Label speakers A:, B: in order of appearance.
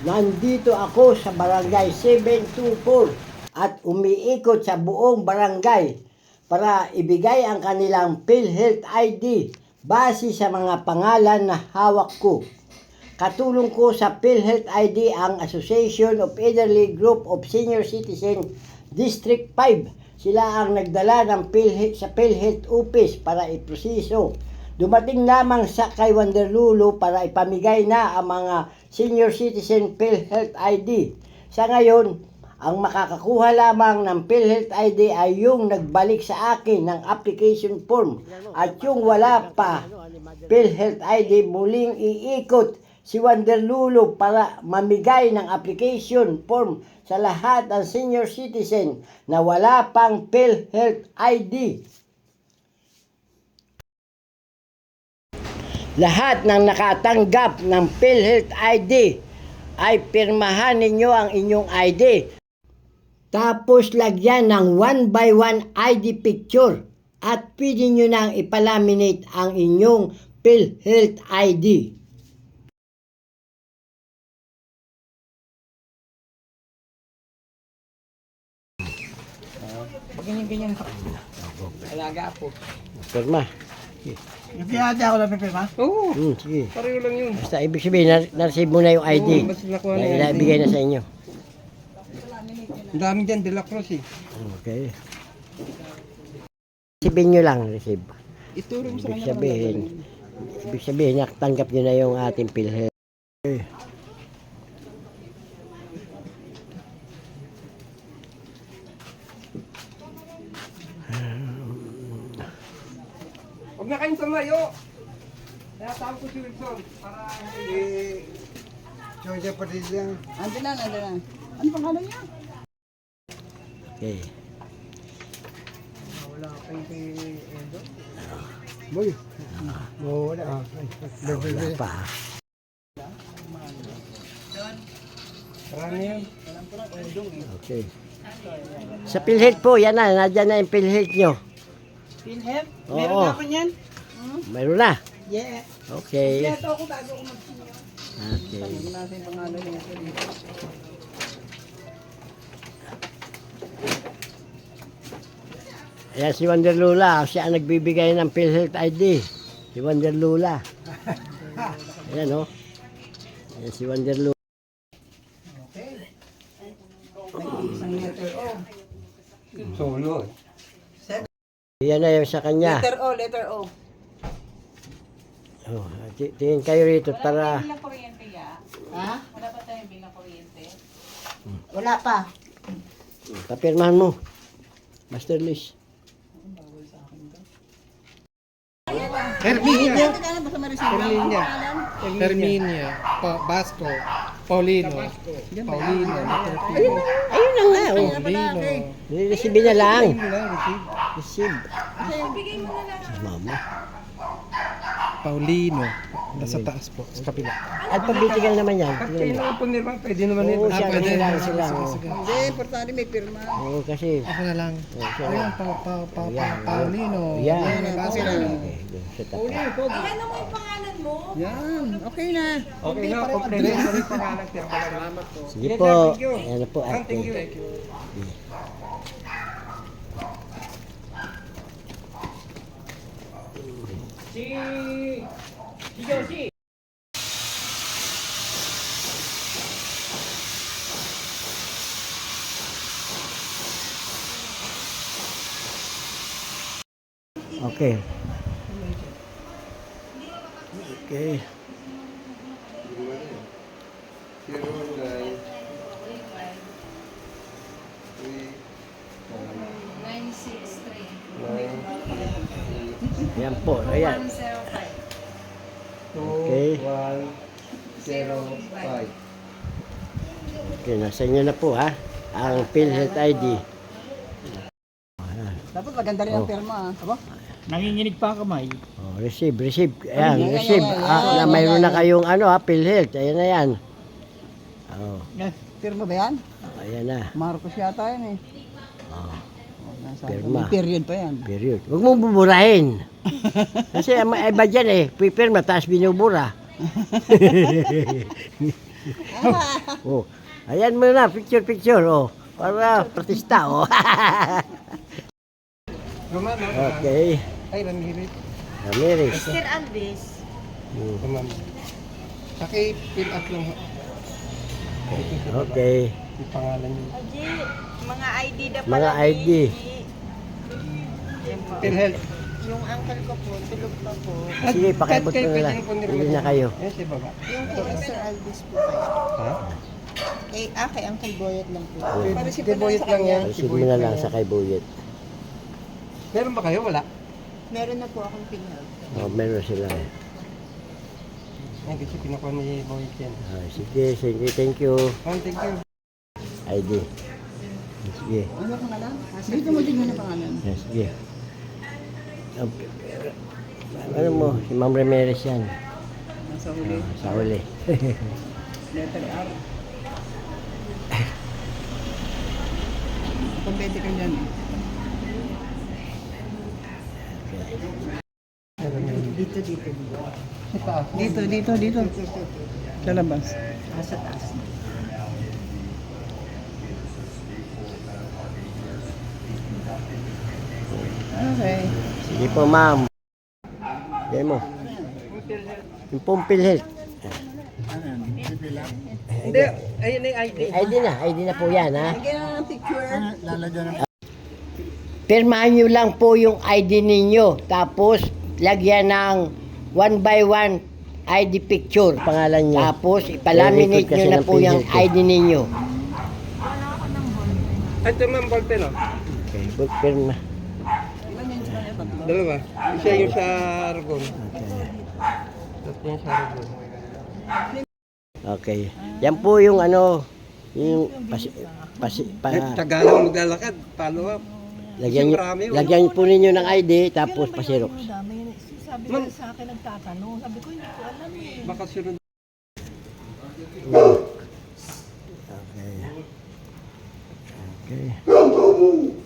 A: Nandito ako sa barangay 724 at umiikot sa buong barangay para ibigay ang kanilang PhilHealth ID base sa mga pangalan na hawak ko. Katulong ko sa PhilHealth ID ang Association of Elderly Group of Senior Citizen District 5. Sila ang nagdala ng PhilHealth sa PhilHealth Office para iproseso. Dumating lamang sa kay Wanderlulo para ipamigay na ang mga Senior Citizen PhilHealth ID. Sa ngayon, ang makakakuha lamang ng PhilHealth ID ay yung nagbalik sa akin ng application form at yung wala pa PhilHealth ID muling iikot si Wanderlulo para mamigay ng application form sa lahat ng senior citizen na wala pang PhilHealth ID. Lahat ng nakatanggap ng PhilHealth ID ay pirmahan ninyo ang inyong ID. Tapos lagyan ng 1 by 1 ID picture at pwede nyo nang ipalaminate ang inyong PhilHealth ID.
B: Ganyan-ganyan ka. Alaga po.
A: Pirma.
B: Yung pinahati ako lang pipirma? Oo.
A: Sige.
B: Pareho lang yun.
A: Basta ibig sabihin, na-receive mo na yung ID.
B: Basta nakuha na
A: Na ibigay na sa inyo.
B: Ang dami dyan, De La Cruz eh.
A: Okay. Receive nyo lang, receive.
B: Ituro mo sa
A: Ibig
B: kanya.
A: sabihin, nakatanggap nyo na yung ating PhilHealth. Okay.
B: Huwag na kayong tumayo. Kaya tawag ko si Wilson para hindi... Georgia Padilla. Andun na. Ano pangalan niya?
A: Okay.
B: Wala kayong kay Edo.
A: Boy.
B: Wala.
A: Wala pa.
B: Marami yan.
A: Okay. Sa PhilHealth po, yan na. Nadyan na yung PhilHealth nyo.
B: PhilHealth?
A: Oo.
B: Meron na ako niyan?
A: Mayroon na.
B: Yeah.
A: Okay.
B: Ito ako bago ako mag-senior.
A: Okay.
B: Sabi natin yung pangalan niya.
A: Ayan si Wanderlula. Siya ang nagbibigay ng PhilHealth ID. Si Wanderlula. Ayan o. Ayan si Wanderlula.
B: Isang letter O. Solo.
A: Yan na yung sa kanya.
B: Letter O.
A: Oh, tingin kayo rito para...
C: Bilang kuryente ya?
B: Ha?
C: Wala pa tayong bilang kuryente?
B: Wala pa.
A: Papirmahan mo. Master Liz.
D: Herminia. Herminia. Basco. Paulino. Paulino.
A: Ayun na nga. Oh.
D: Paulino.
A: Receive na lang.
D: Receive.
A: Receive.
C: Bigay mo na lang.
A: Si mama.
D: Paulino. Nasa taas po. Sa kabila.
A: Alphabetical naman yan.
B: At kayo naman po nirma, pwede naman
A: Oo,
B: nito.
A: siya
D: pwede.
A: sila.
B: Hindi, importante may pirma.
A: Oo, kasi...
D: Ako na lang.
A: siya
D: Ayun,
A: lang.
D: Paulino.
A: Yan.
D: Basco.
A: Okay, doon sa tapat.
C: Ano mo yung pangalan mo?
B: Yan, okay na. Okay na, complete na rin pangalan. Salamat po.
A: Sige po. Ayan na po.
B: Thank you. Si Josie.
A: Okay. Okay.
C: Nine, six, three.
A: Ayan po. Ayan.
C: 105.
A: Okay.
B: 105.
A: Okay, nasa inyo na po ha. Ang PhilHealth ID.
B: Dapat maganda rin ang pirma. Aba?
D: Nanginginig pa ang kamay.
A: Oh, receive. Ayan, receive. Na mayroon na kayong PhilHealth. Ayan na yan. Oh,
B: Pirma ba yan?
A: ayan na.
B: Marcos yata yan eh.
A: Oh,
B: Nasa
A: Pirma.
B: period pa yan.
A: period. Huwag mong buburahin. Kasi ang iba dyan pipirma, tapos binubura. Oh. Ayan mo na, picture, oh. Para protesta, oh.
B: Roman, no?
A: Okay.
B: Ay, Ramirez.
A: Ramirez.
C: Mr. Alves.
B: Roman. Paki-fill up lang. ho.
A: Okay.
B: Yung pangalan niyo.
C: Aji, mga ID na
A: Mga
C: pala.
A: ID.
B: PhilHealth.
C: Yung uncle ko po, tulog pa po.
A: Sige, pakibot
B: Kahit
A: ko na lang.
B: pwede po
A: Hindi na kayo.
B: Eh, si baba.
C: Yung kay Mr. Alves po kayo.
B: Ha?
C: Kay Uncle Boyet lang po.
A: Yeah.
C: Para si
B: Kibuyot lang yan.
A: Receive mo na lang sa kay Buyet.
B: Meron ba kayo? Wala.
C: Meron na po akong pinag.
A: Oh, meron sila.
B: Ay, kasi pinakuha ni Boyet yan.
A: Sige, thank you.
B: Oh, thank you.
A: ID. Sige.
C: Ano pangalan? Dito mo din yung pangalan.
A: Sige. Ano mo, si Ma'am Ramirez yan.
C: Nasa huli.
A: Sa huli.
C: Letter R. Kumpete ka dyan eh. Dito. Dito. Sa labas. Sa taas. Okay.
A: Sige po, ma'am. Sige mo. Yung pong PhilHealth.
B: Hindi, ayun na yung ID.
A: ID na po yan, ha?
C: Lagyan na ng picture.
A: Pirmahan nyo lang po yung ID ninyo. Tapos, lagyan ng 1 by 1 ID picture. Pangalan nyo. Tapos, ipalaminate nyo na po yung ID ninyo.
B: Ay, ito ma'am, ballpen, oh.
A: Okay, book pirma.
B: Dalawa. Isa yung sa Argon.
A: Okay.
B: Tapos yung sa Argon.
A: Okay. Yan po yung ano, yung
B: Tagalog maglalakad. Follow up.
A: lagyan po ninyo ng ID, tapos pasirox.
C: Sabi
B: Ma'am.
C: ko sa akin nagtatanong. Sabi ko hindi ko alam eh.
B: Baka sunod.
A: Okay. Okay.